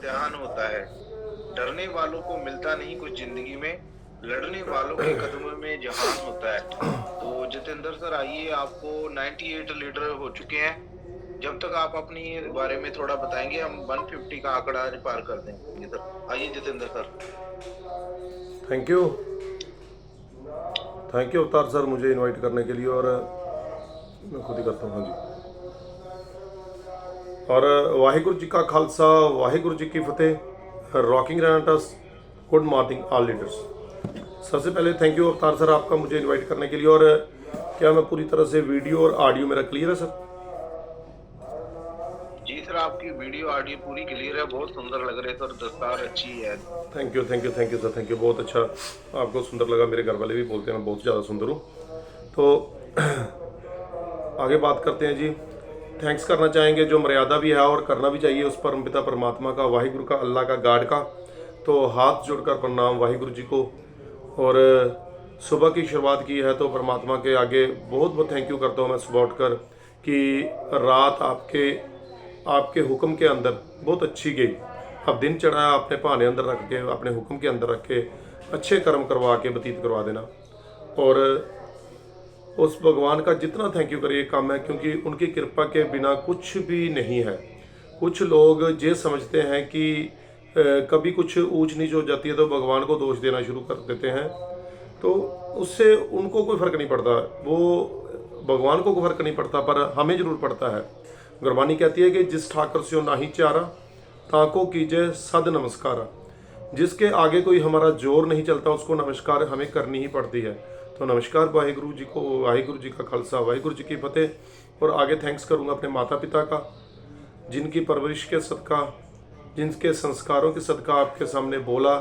इम्तिहान होता है। डरने वालों को मिलता नहीं कुछ जिंदगी में, लड़ने वालों के कदमों में जहान होता है। तो जितेंद्र सर, आइए, आपको 98 लीटर हो चुके हैं। जब तक आप अपनी बारे में थोड़ा बताएंगे, हम 150 का आंकड़ा आज पार कर देंगे सर। आइए Jitendra sir. Thank you. Thank you अवतार सर मुझे इनवाइट करने के लिए, और मैं खुद ही करता हूँ। हाँ जी। और वाहिगुरु जी का खालसा, वाहिगुरु जी की Fateh. Rocking Renatus, good morning all leaders. सबसे पहले थैंक यू अवतार सर आपका मुझे इनवाइट करने के लिए। और क्या मैं पूरी तरह से वीडियो और ऑडियो मेरा क्लियर है सर? जी सर, आपकी वीडियो ऑडियो पूरी क्लियर है, बहुत सुंदर लग रहे हैं सर, दस्तार अच्छी है। Thank you thank you thank you sir, thank you. बहुत अच्छा, आपको सुंदर लगा। मेरे घर वाले भी बोलते हैं मैं बहुत ज़्यादा सुंदर हूँ। तो आगे बात करते हैं जी। थैंक्स करना चाहेंगे, जो मर्यादा भी है और करना भी चाहिए, उस परमपिता परमात्मा का, वाहिगुरु का, अल्लाह का, गॉड का। तो हाथ जोड़कर प्रणाम वाहिगुरु जी को। और सुबह की शुरुआत की है तो परमात्मा के आगे बहुत बहुत थैंक यू करता हूँ मैं सुबह उठकर, कि रात आपके आपके हुक्म के अंदर बहुत अच्छी गई। अब दिन चढ़ाया अपने भाने अंदर रख के, अपने हुक्म के अंदर रख के अच्छे कर्म करवा के व्यतीत करवा देना। और उस भगवान का जितना थैंक यू करिए कम है, क्योंकि उनकी कृपा के बिना कुछ भी नहीं है। कुछ लोग ये समझते हैं कि कभी कुछ ऊंच नीच हो जाती है तो भगवान को दोष देना शुरू कर देते हैं। तो उससे उनको कोई फर्क नहीं पड़ता, वो भगवान को कोई फर्क नहीं पड़ता, पर हमें जरूर पड़ता है। गुरबानी कहती है कि जिस ठाकर से नाही चारा, ताको कीजिए सद नमस्कारा। जिसके आगे कोई हमारा जोर नहीं चलता उसको नमस्कार हमें करनी ही पड़ती है। तो नमस्कार वाहिगुरु जी को, वाहिगुरु जी का खालसा, वाहिगुरु जी की फतेह। और आगे थैंक्स करूँगा अपने माता पिता का, जिनकी परवरिश के सदका, जिनके संस्कारों के सदका आपके सामने बोला।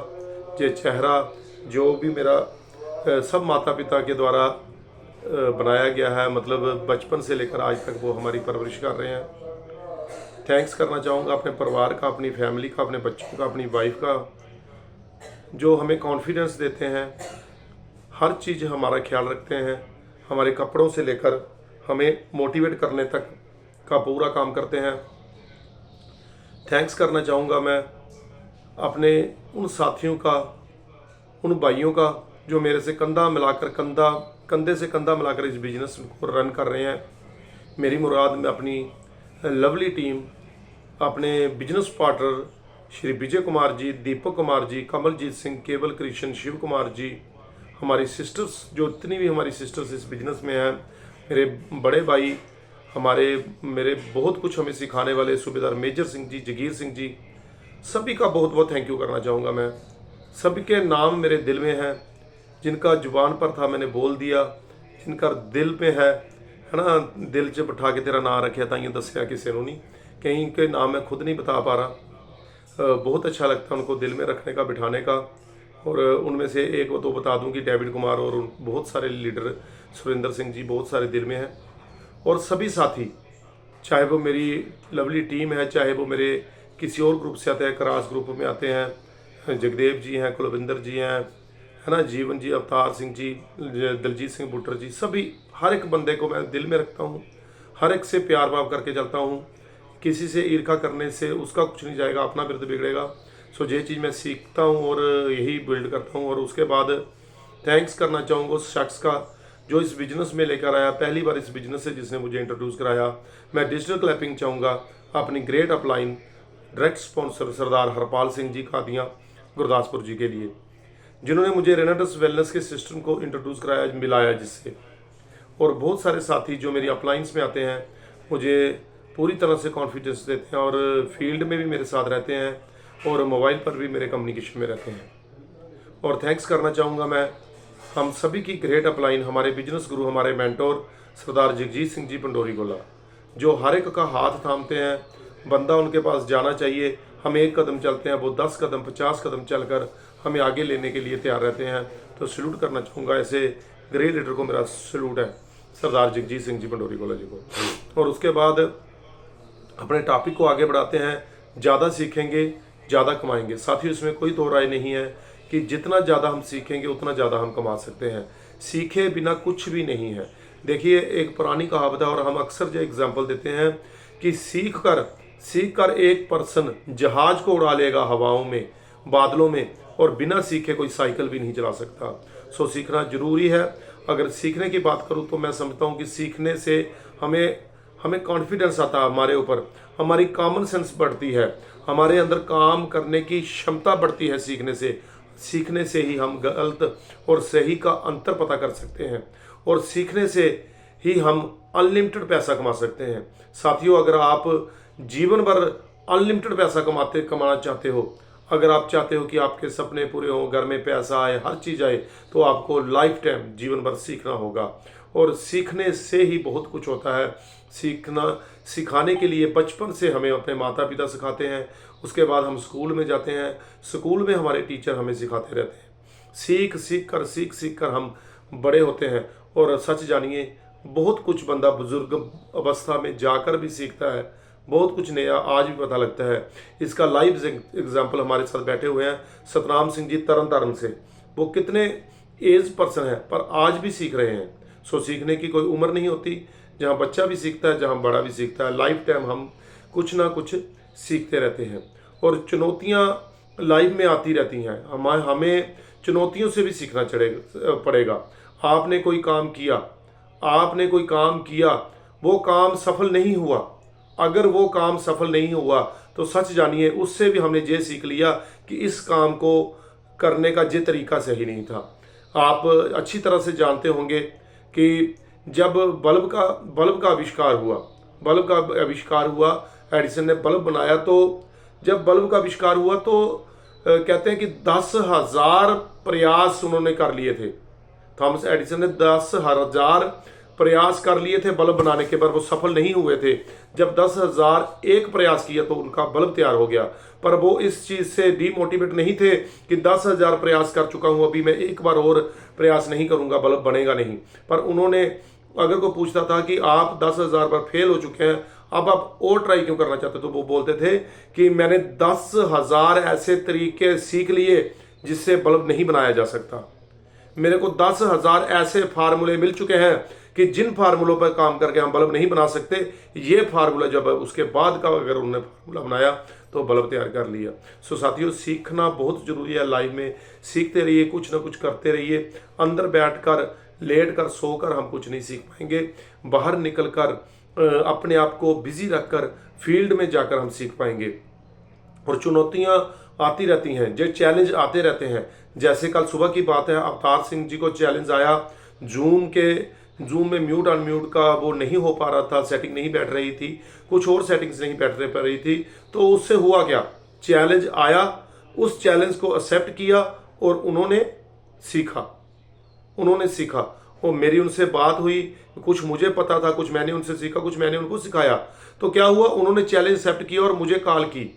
ये चेहरा जो भी मेरा सब माता पिता के द्वारा बनाया गया है, मतलब बचपन से लेकर आज तक वो हमारी परवरिश कर रहे हैं। थैंक्स करना चाहूँगा अपने परिवार का, अपनी फैमिली का, अपने बच्चों का, अपनी वाइफ का, जो हमें कॉन्फिडेंस देते हैं, हर चीज़ हमारा ख्याल रखते हैं, हमारे कपड़ों से लेकर हमें मोटिवेट करने तक का पूरा काम करते हैं। थैंक्स करना चाहूँगा मैं अपने उन साथियों का, उन भाइयों का, जो मेरे से कंधा मिलाकर, कंधे से कंधा मिलाकर इस बिज़नेस को रन कर रहे हैं। मेरी मुराद में अपनी लवली टीम, अपने बिजनेस पार्टनर श्री विजय कुमार जी, दीपक कुमार जी, कमलजीत सिंह, केवल कृष्ण, शिव कुमार जी, हमारी सिस्टर्स, जो इतनी भी हमारी सिस्टर्स इस बिजनेस में हैं, मेरे बड़े भाई, मेरे बहुत कुछ हमें सिखाने वाले सूबेदार मेजर सिंह जी, जगीर सिंह जी, सभी का बहुत बहुत थैंक यू करना चाहूँगा मैं। सभी के नाम मेरे दिल में हैं, जिनका जुबान पर था मैंने बोल दिया, जिनका दिल पे है ना, दिल च बिठा के तेरा नाम रखा था, यूँ दसिया किसी ने नहीं, कहीं के नाम मैं खुद नहीं बता पा रहा। बहुत अच्छा लगता है उनको दिल में रखने का, बिठाने का। और उनमें से एक वो तो बता दूं कि डेविड कुमार और बहुत सारे लीडर, सुरेंद्र सिंह जी, बहुत सारे दिल में हैं। और सभी साथी, चाहे वो मेरी लवली टीम है, चाहे वो मेरे किसी और ग्रुप से आते हैं, क्रास ग्रुप में आते हैं, जगदेव जी हैं, कुलविंदर जी हैं, है ना, जीवन जी, अवतार सिंह जी, दलजीत सिंह बुट्टर जी, सभी, हर एक बंदे को मैं दिल में रखता हूँ, हर एक से प्यार भाव करके चलता हूँ। किसी से ईर्खा करने से उसका कुछ नहीं जाएगा, अपना बिरद बिगड़ेगा। सो ये चीज़ मैं सीखता हूँ और यही बिल्ड करता हूँ। और उसके बाद थैंक्स करना चाहूँगा उस शख्स का जो इस बिज़नेस में लेकर आया, पहली बार इस बिज़नेस से जिसने मुझे इंट्रोड्यूस कराया। मैं डिजिटल क्लैपिंग चाहूँगा अपनी ग्रेट अपलाइन डायरेक्ट स्पॉन्सर सरदार हरपाल सिंह जी कादियाँ गुरदासपुर जी के लिए, जिन्होंने मुझे रेनाटस वेलनेस के सिस्टम को इंट्रोड्यूस कराया, मिलाया जिससे। और बहुत सारे साथी जो मेरी अपलाइंस में आते हैं, मुझे पूरी तरह से कॉन्फिडेंस देते हैं, और फील्ड में भी मेरे साथ रहते हैं, और मोबाइल पर भी मेरे कम्युनिकेशन में रहते हैं। और थैंक्स करना चाहूँगा मैं हम सभी की ग्रेट अपलाइन, हमारे बिजनेस गुरु, हमारे मेंटोर सरदार जगजीत सिंह जी पंडोरी गोला, जो हर एक का हाथ थामते हैं। बंदा उनके पास जाना चाहिए, हम एक कदम चलते हैं, वो 10 कदम 50 कदम चलकर हमें आगे लेने के लिए तैयार रहते हैं। तो सल्यूट करना चाहूँगा, ऐसे ग्रेट लीडर को मेरा सल्यूट है, सरदार जगजीत सिंह जी पंडोरी गोला जी को। और उसके बाद अपने टॉपिक को आगे बढ़ाते हैं। ज़्यादा सीखेंगे ज़्यादा कमाएंगे। साथियों, इसमें कोई दो राय नहीं है कि जितना ज़्यादा हम सीखेंगे उतना ज़्यादा हम कमा सकते हैं। सीखे बिना कुछ भी नहीं है। देखिए, एक पुरानी कहावत है और हम अक्सर जो एग्जाम्पल देते हैं कि सीख कर सीख कर एक पर्सन जहाज को उड़ा लेगा हवाओं में, बादलों में, और बिना सीखे कोई साइकिल भी नहीं चला सकता। सो सीखना जरूरी है। अगर सीखने की बात करूँ तो मैं समझता हूँ कि सीखने से हमें कॉन्फिडेंस आता है हमारे ऊपर, हमारी कॉमन सेंस बढ़ती है, हमारे अंदर काम करने की क्षमता बढ़ती है। सीखने से ही हम गलत और सही का अंतर पता कर सकते हैं, और सीखने से ही हम अनलिमिटेड पैसा कमा सकते हैं। साथियों, अगर आप जीवन भर अनलिमिटेड पैसा कमाना चाहते हो, अगर आप चाहते हो कि आपके सपने पूरे हों, घर में पैसा आए, हर चीज़ आए, तो आपको लाइफ टाइम जीवन भर सीखना होगा। और सीखने से ही बहुत कुछ होता है। सिखाने के लिए बचपन से हमें अपने माता पिता सिखाते हैं, उसके बाद हम स्कूल में जाते हैं, स्कूल में हमारे टीचर हमें सिखाते रहते हैं। सीख कर हम बड़े होते हैं। और सच जानिए, बहुत कुछ बंदा बुजुर्ग अवस्था में जाकर भी सीखता है, बहुत कुछ नया आज भी पता लगता है। इसका लाइव एग्जाम्पल हमारे साथ बैठे हुए हैं सतनाम सिंह जी तरन तारण से। वो कितने एज पर्सन है पर आज भी सीख रहे हैं। सो सीखने की कोई उम्र नहीं होती, जहाँ बच्चा भी सीखता है, जहाँ बड़ा भी सीखता है। लाइफ टाइम हम कुछ ना कुछ सीखते रहते हैं, और चुनौतियाँ लाइफ में आती रहती हैं। हमें चुनौतियों से भी सीखना पड़ेगा। आपने कोई काम किया, वो काम सफल नहीं हुआ। अगर वो काम सफल नहीं हुआ तो सच जानिए उससे भी हमने ये सीख लिया कि इस काम को करने का ये तरीका सही नहीं था। आप अच्छी तरह से जानते होंगे कि जब बल्ब का आविष्कार हुआ, एडिसन ने बल्ब बनाया, तो जब बल्ब का आविष्कार हुआ तो कहते हैं कि 10,000 प्रयास उन्होंने कर लिए थे। थॉमस एडिसन ने 10,000 प्रयास कर लिए थे बल्ब बनाने के, पर वो सफल नहीं हुए थे। जब 10,001 प्रयास किया तो उनका बल्ब तैयार हो गया। पर वो इस चीज़ से डीमोटिवेट नहीं थे कि 10,000 प्रयास कर चुका हूँ, अभी मैं एक बार और प्रयास नहीं करूँगा, बल्ब बनेगा नहीं। पर उन्होंने, अगर कोई पूछता था कि आप 10,000 बार फेल हो चुके हैं, अब आप और ट्राई क्यों करना चाहते, तो वो बोलते थे कि मैंने 10,000 ऐसे तरीके सीख लिए जिससे बल्ब नहीं बनाया जा सकता। मेरे को 10,000 ऐसे फार्मूले मिल चुके हैं कि जिन फार्मूलों पर काम करके हम बल्ब नहीं बना सकते, ये फार्मूला जब उसके बाद का अगर उन्होंने फार्मूला बनाया तो बल्ब तैयार कर लिया। सो साथियों, सीखना बहुत ज़रूरी है लाइफ में। सीखते रहिए, कुछ ना कुछ करते रहिए। अंदर बैठकर, लेटकर, सोकर हम कुछ नहीं सीख पाएंगे। बाहर निकलकर अपने आप को बिजी रखकर फील्ड में जाकर हम सीख पाएंगे। और चुनौतियाँ आती रहती हैं, जो चैलेंज आते रहते हैं। जैसे कल सुबह की बात है, अवतार सिंह जी को चैलेंज आया, जूम में म्यूट अनम्यूट का वो नहीं हो पा रहा था, सेटिंग नहीं बैठ रही थी, कुछ और सेटिंग्स नहीं बैठ रही थी। तो उससे हुआ क्या, चैलेंज आया, उस चैलेंज को एक्सेप्ट किया और उन्होंने सीखा। और मेरी उनसे बात हुई, कुछ मुझे पता था, कुछ मैंने उनसे सीखा, कुछ मैंने उनको सिखाया। तो क्या हुआ, उन्होंने चैलेंज एक्सेप्ट किया और मुझे कॉल की,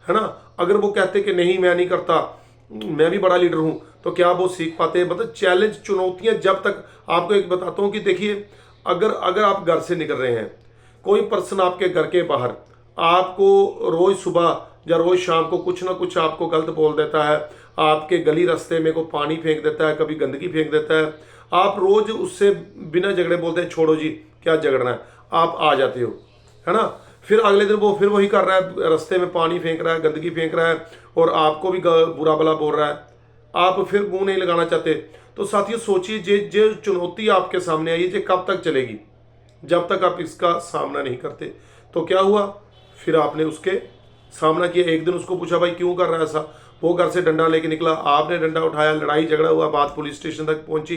है ना। अगर वो कहते कि नहीं मैं नहीं करता, मैं भी बड़ा लीडर हूं, तो क्या वो सीख पाते। मतलब चैलेंज, चुनौतियां, जब तक आपको एक बताता हूं कि देखिए, अगर आप घर से निकल रहे हैं, कोई पर्सन आपके घर के बाहर आपको रोज सुबह या रोज शाम को कुछ ना कुछ आपको गलत बोल देता है, आपके गली रास्ते में को पानी फेंक देता है, कभी गंदगी फेंक देता है, आप रोज उससे बिना झगड़े बोलते हैं, छोड़ो जी क्या झगड़ना है, आप आ जाते हो, है ना। फिर अगले दिन वो फिर वही कर रहा है, रास्ते में पानी फेंक रहा है, गंदगी फेंक रहा है, और आपको भी बुरा भला बोल रहा है, आप फिर मुंह नहीं लगाना चाहते। तो साथियों सोचिए, जो चुनौती आपके सामने आई है, कब तक चलेगी, जब तक आप इसका सामना नहीं करते। तो क्या हुआ, फिर आपने उसके सामना किया। एक दिन उसको पूछा, भाई क्यों कर रहा है ऐसा, वो घर से डंडा लेके निकला, आपने डंडा उठाया, लड़ाई झगड़ा हुआ, बात पुलिस स्टेशन तक पहुंची,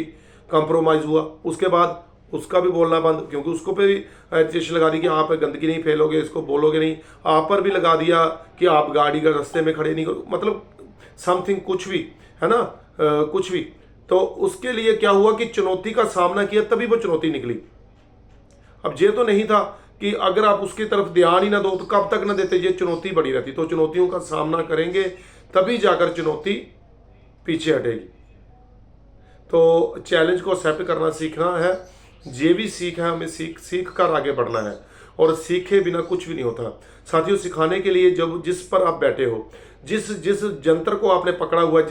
कंप्रोमाइज हुआ। उसके बाद उसका भी बोलना बंद, क्योंकि उसको पे भी एजुकेशन लगा दी कि आप गंदगी नहीं फैलोगे, इसको बोलोगे नहीं। आप पर भी लगा दिया कि आप गाड़ी का रास्ते में खड़े नहीं करो, मतलब समथिंग, कुछ भी, है ना, कुछ भी। तो उसके लिए क्या हुआ कि चुनौती का सामना किया, तभी वो चुनौती निकली। अब ये तो नहीं था कि अगर आप उसकी तरफ ध्यान ही ना दो तो कब तक ना देते, ये चुनौती बड़ी रहती। तो चुनौतियों का सामना करेंगे तभी जाकर चुनौती पीछे हटेगी। तो चैलेंज को एक्सेप्ट करना सीखना है। ये भी सीख है, हमें सीख कर आगे बढ़ना है, और सीखे बिना कुछ भी नहीं होता। साथियों, सिखाने के लिए जब जिस पर आप बैठे हो, जिस जंत्र को आपने पकड़ा हुआ है,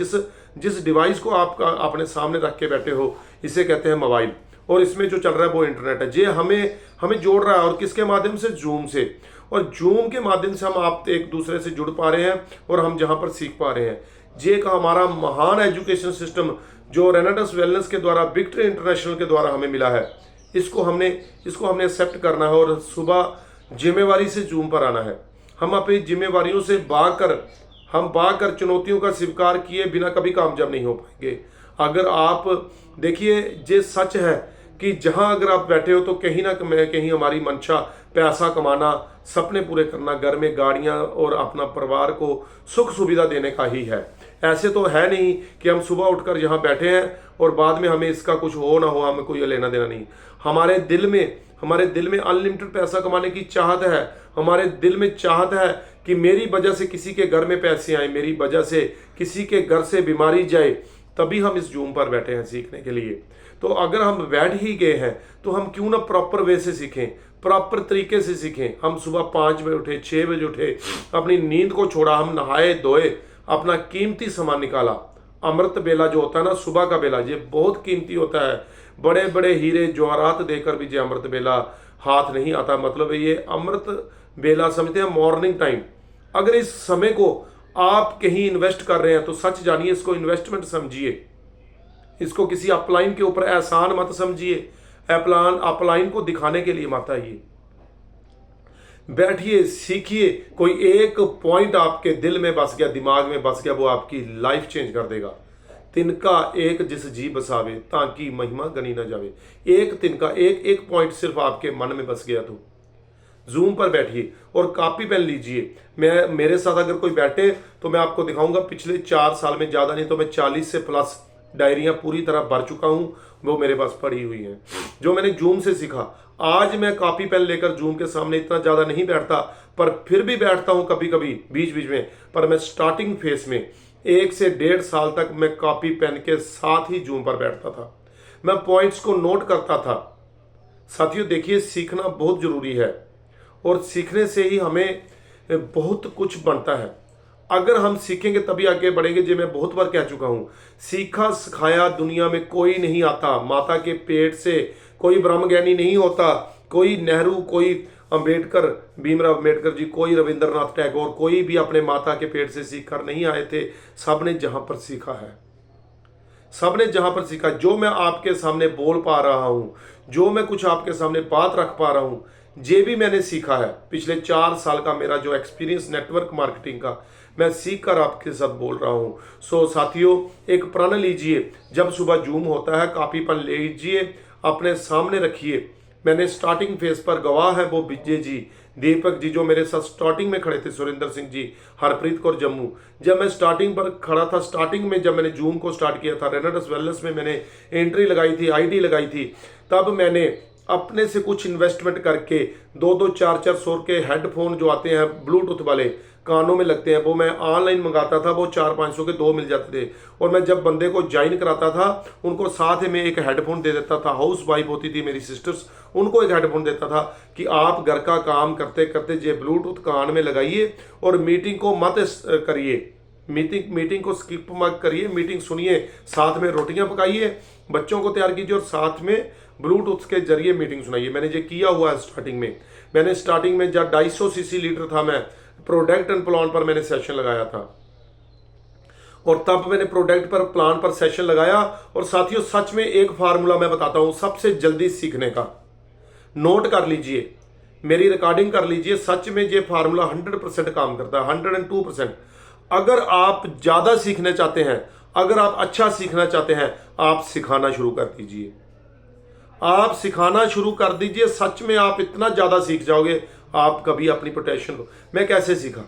जिस डिवाइस को आप अपने सामने रख के बैठे हो, इसे कहते हैं मोबाइल। और इसमें जो चल रहा है वो इंटरनेट है। ये हमें जोड़ रहा है, और किसके माध्यम से, जूम से। और जूम के माध्यम से हम आप एक दूसरे से जुड़ पा रहे हैं और हम जहाँ पर सीख पा रहे हैं। ये एक हमारा महान एजुकेशन सिस्टम जो रेनाडस वेलनेस के द्वारा, विक्ट्री इंटरनेशनल के द्वारा हमें मिला है, इसको हमने एक्सेप्ट करना है और सुबह जिम्मेवारी से जूम पर आना है। हम अपनी जिम्मेवारियों से भागकर चुनौतियों का स्वीकार किए बिना कभी कामयाब नहीं हो पाएंगे। अगर आप देखिए, ये सच है कि जहां अगर आप बैठे हो तो कहीं ना कहीं हमारी मंशा पैसा कमाना, सपने पूरे करना, घर में गाड़ियां और अपना परिवार को सुख सुविधा देने का ही है। ऐसे तो है नहीं कि हम सुबह उठकर यहाँ बैठे हैं और बाद में हमें इसका कुछ हो ना हो, हमें कोई लेना देना नहीं। हमारे दिल में अनलिमिटेड पैसा कमाने की चाहत है। हमारे दिल में चाहत है कि मेरी वजह से किसी के घर में पैसे आए, मेरी वजह से किसी के घर से बीमारी जाए, तभी हम इस जूम पर बैठे हैं सीखने के लिए। तो अगर हम बैठ ही गए हैं तो हम क्यों ना प्रॉपर वे से सीखें, प्रॉपर तरीके से सीखें। हम सुबह 5 बजे उठे, 6 बजे उठे, अपनी नींद को छोड़ा, हम नहाए धोए, अपना कीमती सामान निकाला। अमृत बेला जो होता है ना, सुबह का बेला, ये बहुत कीमती होता है। बड़े बड़े हीरे जवाहरात देकर भी ये अमृत बेला हाथ नहीं आता। मतलब ये अमृत बेला समझते हैं मॉर्निंग टाइम। अगर इस समय को आप कहीं इन्वेस्ट कर रहे हैं तो सच जानिए, इसको इन्वेस्टमेंट समझिए। इसको किसी अपलाइन के ऊपर एहसान मत समझिए। अपलाइन को दिखाने के लिए मत आइए। बैठिए, सीखिए। कोई एक पॉइंट आपके दिल में बस गया, दिमाग में बस गया, वो आपकी लाइफ चेंज कर देगा। तिनका एक जिस जी बसावे, ताकि महिमा गनी ना जावे। एक तिनका, एक पॉइंट सिर्फ आपके मन में बस गया तो जूम पर बैठिए और कॉपी पेन लीजिए। मेरे साथ अगर कोई बैठे तो मैं आपको दिखाऊंगा, पिछले 4 साल में ज़्यादा नहीं तो मैं 40 से प्लस डायरियां पूरी तरह भर चुका हूं, वो मेरे पास पड़ी हुई हैं, जो मैंने जूम से सीखा। आज मैं कॉपी पेन लेकर जूम के सामने इतना ज़्यादा नहीं बैठता, पर फिर भी बैठता हूं कभी कभी बीच बीच में। पर मैं स्टार्टिंग फेज में 1 से 1.5 साल तक मैं कॉपी पेन के साथ ही जूम पर बैठता था। मैं पॉइंट्स को नोट करता था। साथियों देखिए, सीखना बहुत जरूरी है और सीखने से ही हमें बहुत कुछ बनता है। अगर हम सीखेंगे तभी आगे बढ़ेंगे। जो मैं बहुत बार कह चुका हूं, सीखा सिखाया दुनिया में कोई नहीं आता। माता के पेट से कोई ब्रह्मज्ञानी नहीं होता। कोई नेहरू, कोई अंबेडकर, भीमराव अंबेडकर जी, कोई रविंद्रनाथ टैगोर, कोई भी अपने माता के पेट से सीख कर नहीं आए थे। सबने जहां पर सीखा है, सबने जहां पर सीखा, जो मैं आपके सामने बोल पा रहा हूं, जो मैं कुछ आपके सामने बात रख पा रहा हूं, ये भी मैंने सीखा है। पिछले 4 साल का मेरा जो एक्सपीरियंस नेटवर्क मार्केटिंग का, मैं सीख कर आपके साथ बोल रहा हूं। सो साथियों, एक प्रण लीजिए। जब सुबह जूम होता है, कॉपी पेन ले लीजिए, अपने सामने रखिए। मैंने स्टार्टिंग फेज पर गवाह है वो विजय जी, दीपक जी, जो मेरे साथ स्टार्टिंग में खड़े थे, सुरेंद्र सिंह जी, हरप्रीत कौर जम्मू। जब मैं स्टार्टिंग पर खड़ा था, स्टार्टिंग में जब मैंने जूम को स्टार्ट किया था, रेनाडस वेलनेस में मैंने एंट्री लगाई थी, आईडी लगाई थी, तब मैंने अपने से कुछ इन्वेस्टमेंट करके 2-2, 4-4 सौ के हेडफोन जो आते हैं ब्लूटूथ वाले, कानों में लगते हैं, वो मैं ऑनलाइन मंगाता था। वो 400-500 के 2 मिल जाते थे। और मैं जब बंदे को ज्वाइन कराता था, उनको साथ में एक हेडफोन दे देता था। हाउस वाइफ होती थी मेरी सिस्टर्स, उनको एक हेडफोन देता था कि आप घर का काम करते करते ये ब्लूटूथ कान में लगाइए और मीटिंग को मत करिए, मीटिंग को स्किप मत करिए, मीटिंग सुनिए, साथ में रोटियां पकाइए, बच्चों को तैयार कीजिए और साथ में ब्लूटूथ के जरिए मीटिंग सुनाइए। मैंने ये किया हुआ है स्टार्टिंग में। मैंने स्टार्टिंग में जब 250 सीसी लीटर था, मैं प्रोडक्ट एंड प्लान पर मैंने सेशन लगाया था, और तब मैंने प्रोडक्ट पर प्लान पर सेशन लगाया। और साथियों, सच में एक फार्मूला मैं बताता हूं सबसे जल्दी सीखने का, नोट कर लीजिए, मेरी रिकॉर्डिंग कर लीजिए। सच में ये फार्मूला 100% काम करता है, 102%। अगर आप ज्यादा सीखना चाहते हैं, अगर आप अच्छा सीखना चाहते हैं, आप सिखाना शुरू कर दीजिए, आप सिखाना शुरू कर दीजिए। सच में आप इतना ज्यादा सीख जाओगे, आप कभी अपनी पोटेंशियल को। मैं कैसे सीखा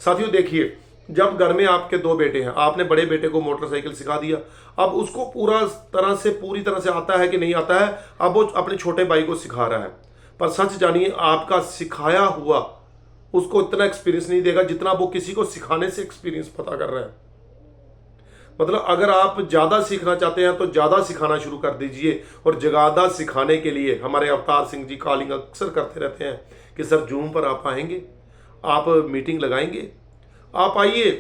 साथियों, देखिए, जब घर में आपके 2 बेटे हैं, आपने बड़े बेटे को मोटरसाइकिल सिखा दिया, अब उसको पूरी तरह से आता है कि नहीं आता है, अब वो अपने छोटे भाई को सिखा रहा है। पर सच जानिए, आपका सिखाया हुआ उसको इतना एक्सपीरियंस नहीं देगा जितना वो किसी को सिखाने से एक्सपीरियंस पता कर रहा है। मतलब अगर आप ज्यादा सीखना चाहते हैं तो ज्यादा सिखाना शुरू कर दीजिए। और ज्यादा सिखाने के लिए हमारे अवतार सिंह जी कॉलिंग अक्सर करते रहते हैं कि सर जूम पर आप आएंगे, आप मीटिंग लगाएंगे, आप आइए,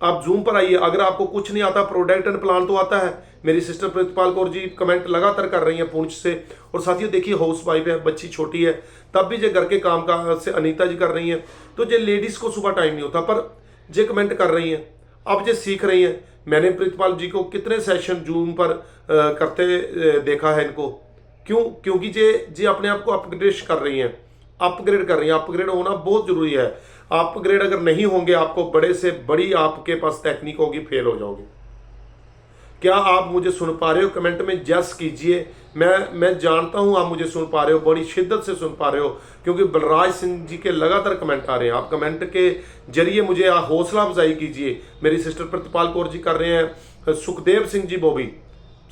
आप जूम पर आइए। अगर आपको कुछ नहीं आता, प्रोडक्ट एंड प्लान तो आता है। मेरी सिस्टर प्रितपाल कौर जी कमेंट लगातार कर रही हैं पुंछ से। और साथियों देखिए, हाउस वाइफ है, बच्ची छोटी है, तब भी जो घर के काम का से अनीता जी कर रही हैं। तो जो लेडीज़ को सुबह टाइम नहीं होता, पर जो कमेंट कर रही हैं, अब जो सीख रही हैं। मैंने प्रितपाल जी को कितने सेशन जूम पर करते देखा है इनको। क्यों? क्योंकि जे अपने आप को अपग्रेड कर रही हैं, अपग्रेड कर रही हैं। अपग्रेड होना बहुत जरूरी है। अपग्रेड अगर नहीं होंगे, आपको बड़े से बड़ी आपके पास टेक्निक होगी, फेल हो जाओगे। क्या आप मुझे सुन पा रहे हो? कमेंट में जस कीजिए। मैं जानता हूं आप मुझे सुन पा रहे हो, बड़ी शिद्दत से सुन पा रहे हो, क्योंकि बलराज सिंह जी के लगातार कमेंट आ रहे हैं। आप कमेंट के जरिए मुझे हौसला अफजाई कीजिए। मेरी सिस्टर प्रतिपाल कौर जी कर रहे हैं, सुखदेव सिंह जी बॉबी,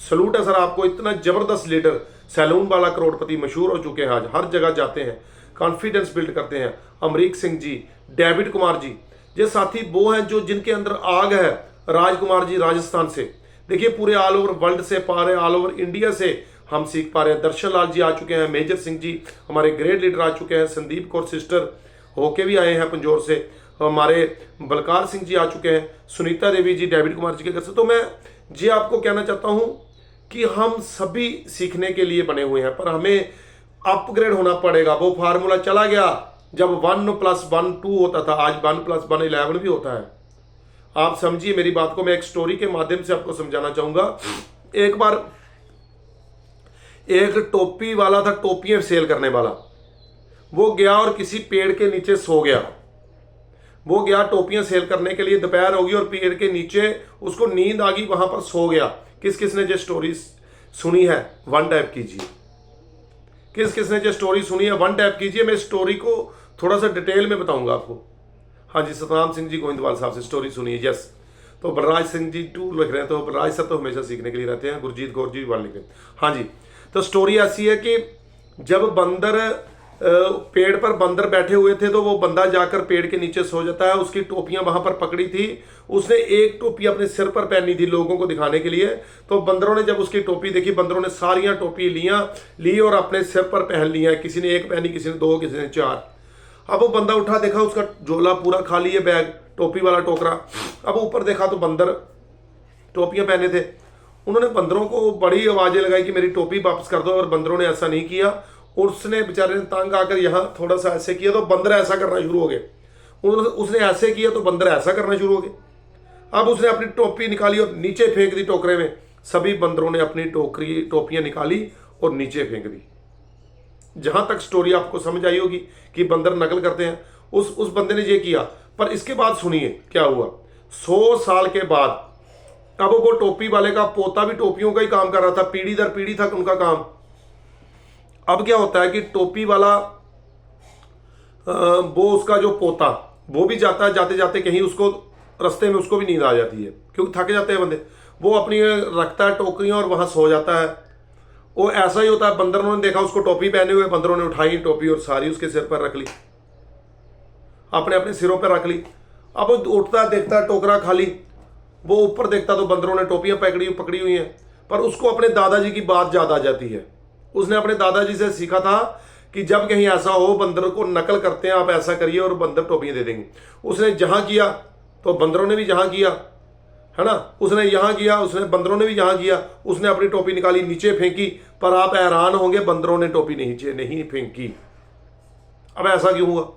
सलूट है सर आपको। इतना जबरदस्त लीडर, सैलून वाला करोड़पति, मशहूर हो चुके हैं, आज हर जगह जाते हैं, कॉन्फिडेंस बिल्ड करते हैं। अमरीक सिंह जी, डेविड कुमार जी, ये साथी वो हैं जो जिनके अंदर आग है। राजकुमार जी राजस्थान से, देखिए पूरे ऑल ओवर वर्ल्ड से पा रहे, ऑल ओवर इंडिया से हम सीख पा रहे हैं। दर्शन लाल जी आ चुके हैं, मेजर सिंह जी हमारे ग्रेट लीडर आ चुके हैं, संदीप कौर सिस्टर होके भी आए हैं पंजोर से, हमारे बलकार सिंह जी आ चुके हैं, सुनीता देवी जी डेविड कुमार जी के घर से। तो मैं जी आपको कहना चाहता हूं कि हम सभी सीखने के लिए बने हुए हैं, पर हमें अपग्रेड होना पड़ेगा। वो फार्मूला चला गया जब 1+1 2 होता था, आज 1+1 11 भी होता है। आप समझिए मेरी बात को। मैं एक स्टोरी के माध्यम से आपको समझाना चाहूंगा। एक बार एक टोपी वाला था, टोपियां सेल करने वाला। वो गया और किसी पेड़ के नीचे सो गया। वो गया टोपियां सेल करने के लिए, दोपहर होगी और पेड़ के नीचे उसको नींद आ गई, वहां पर सो गया। किस किस ने जो स्टोरी सुनी है, वन टैप कीजिए। किस किस ने जो स्टोरी सुनी है, वन टैप कीजिए। मैं स्टोरी को थोड़ा सा डिटेल में बताऊंगा आपको। हाँ जी, सतनाम सिंह जी गोविंदवाल साहब से स्टोरी सुनिए। यस, तो बलराज सिंह जी 2 लिख रहे हैं। तो बलराज सर तो हमेशा सीखने के लिए रहते हैं। गुरजीत कौर जी 1 लिख रहे हैं। हाँ जी, तो स्टोरी ऐसी है कि जब बंदर पेड़ पर बंदर बैठे हुए थे, तो वो बंदा जाकर पेड़ के नीचे सो जाता है। उसकी टोपियां वहां पर पकड़ी थी। उसने एक टोपी अपने सिर पर पहनी थी लोगों को दिखाने के लिए। तो बंदरों ने जब उसकी टोपी देखी, बंदरों ने सारियां टोपी ली और अपने सिर पर पहन लिया। किसी ने 1 पहनी, किसी ने 2, किसी ने 4। अब वो बंदा उठा, देखा उसका झोला पूरा खाली है, बैग, टोपी वाला टोकरा। अब ऊपर देखा तो बंदर टोपियां पहने थे। उन्होंने बंदरों को बड़ी आवाजें लगाई कि मेरी टोपी वापस कर दो, और बंदरों ने ऐसा नहीं किया। और उसने बेचारे ने तंग आकर यहाँ थोड़ा सा ऐसे किया तो बंदर ऐसा करना शुरू हो गए। उसने ऐसे किया तो बंदर ऐसा करना शुरू हो गए। अब उसने अपनी टोपी निकाली और नीचे फेंक दी टोकरे में। सभी बंदरों ने अपनी टोपियां निकाली और नीचे फेंक दी। जहां तक स्टोरी आपको समझ आई होगी कि बंदर नकल करते हैं, उस बंदे ने ये किया। पर इसके बाद सुनिए क्या हुआ। 100 साल के बाद अब वो टोपी वाले का पोता भी टोपियों का ही काम कर रहा था, पीढ़ी दर पीढ़ी था उनका काम। अब क्या होता है कि टोपी वाला वो उसका जो पोता, वो भी जाता है, जाते जाते कहीं उसको रास्ते में उसको भी नींद आ जाती है, क्योंकि थक जाते हैं बंदे। वो अपनी रखता है टोकरियां और वहां सो जाता है। वो ऐसा ही होता है। बंदरों ने देखा उसको टोपी पहने हुए, बंदरों ने उठाई टोपी और सारी उसके सिर पर रख ली, अपने अपने सिरों पर रख ली। अब वो उठता देखता टोकरा खाली, वो ऊपर देखता तो बंदरों ने टोपियां पकड़ी हुई हैं। पर उसको अपने दादाजी की बात याद आ जाती है। उसने अपने दादाजी से सीखा था कि जब कहीं ऐसा हो, बंदर को नकल करते हैं, आप ऐसा करिए और बंदर टोपियां दे देंगे। उसने जहां किया तो बंदरों ने भी जहां किया, है ना। उसने यहां किया, उसने बंदरों ने भी यहां किया। उसने अपनी टोपी निकाली, नीचे फेंकी। पर आप हैरान होंगे, बंदरों ने टोपी नहीं फेंकी। अब ऐसा क्यों हुआ,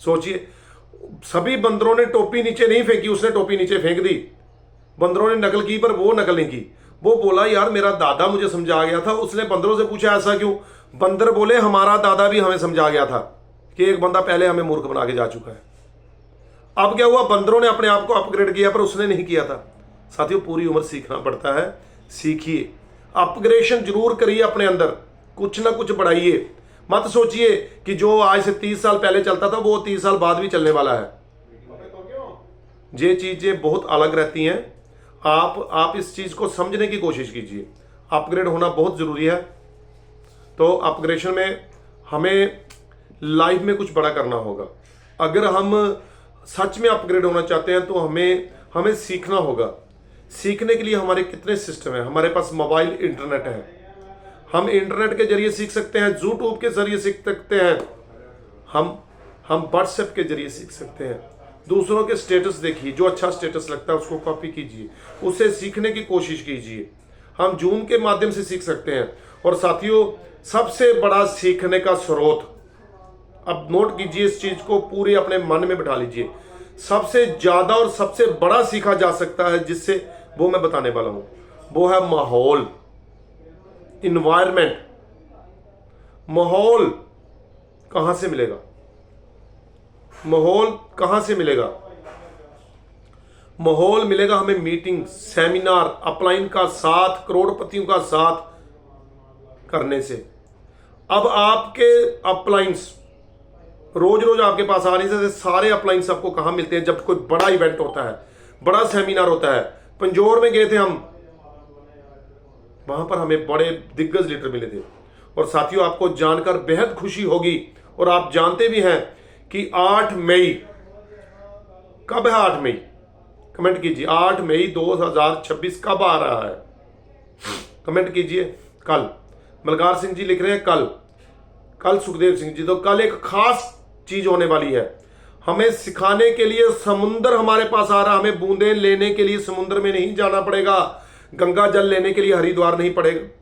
सोचिए। सभी बंदरों ने टोपी नीचे नहीं फेंकी, उसने टोपी नीचे फेंक दी। बंदरों ने नकल की, पर वो नकल नहीं की। वो बोला यार मेरा दादा मुझे समझा गया था। उसने बंदरों से पूछा ऐसा क्यों। बंदर बोले हमारा दादा भी हमें समझा गया था कि एक बंदा पहले हमें मूर्ख बना के जा चुका है। अब क्या हुआ, बंदरों ने अपने आप को अपग्रेड किया, पर उसने नहीं किया था। साथियों, पूरी उम्र सीखना पड़ता है। सीखिए, अपग्रेडेशन जरूर करिए अपने अंदर, कुछ ना कुछ बढ़ाइए। मत सोचिए कि जो आज से 30 साल पहले चलता था वो 30 साल बाद भी चलने वाला है। ये चीजें बहुत अलग रहती हैं। आप इस चीज को समझने की कोशिश कीजिए। अपग्रेड होना बहुत जरूरी है। तो अपग्रेडेशन में हमें लाइफ में कुछ बड़ा करना होगा। अगर हम सच में अपग्रेड होना चाहते हैं तो हमें सीखना होगा। सीखने के लिए हमारे कितने सिस्टम हैं। हमारे पास मोबाइल इंटरनेट है, हम इंटरनेट के जरिए सीख सकते हैं, यूट्यूब के जरिए सीख सकते हैं, हम व्हाट्सएप के जरिए सीख सकते हैं। दूसरों के स्टेटस देखिए, जो अच्छा स्टेटस लगता है उसको कॉपी कीजिए, उससे सीखने की कोशिश कीजिए। हम जूम के माध्यम से सीख सकते हैं। और साथियों, सबसे बड़ा सीखने का स्रोत, अब नोट कीजिए इस चीज को, पूरे अपने मन में बिठा लीजिए, सबसे ज्यादा और सबसे बड़ा सीखा जा सकता है जिससे, वो मैं बताने वाला हूं, वो है माहौल, इन्वायरमेंट। माहौल कहां से मिलेगा? माहौल कहां से मिलेगा? माहौल मिलेगा हमें मीटिंग, सेमिनार, अपलाइन का साथ, करोड़पतियों का साथ करने से। अब आपके अपलाइंस रोज रोज आपके पास आ नहीं सकते। सारे अपलाइंस आपको कहां मिलते हैं? जब कोई बड़ा इवेंट होता है, बड़ा सेमिनार होता है। पंजौर में गए थे हम, वहां पर हमें बड़े दिग्गज लीडर मिले थे। और साथियों, आपको जानकर बेहद खुशी होगी, और आप जानते भी हैं कि 8 मई, कब है 8 मई? कमेंट कीजिए, 8 मई 2026 कब आ रहा है? कमेंट कीजिए। कल। मलकार सिंह जी लिख रहे हैं कल सुखदेव सिंह जी, तो कल एक खास चीज होने वाली है। हमें सिखाने के लिए समुद्र हमारे पास आ रहा, हमें बूंदें लेने के लिए समुद्र में नहीं जाना पड़ेगा, गंगा जल लेने के लिए हरिद्वार नहीं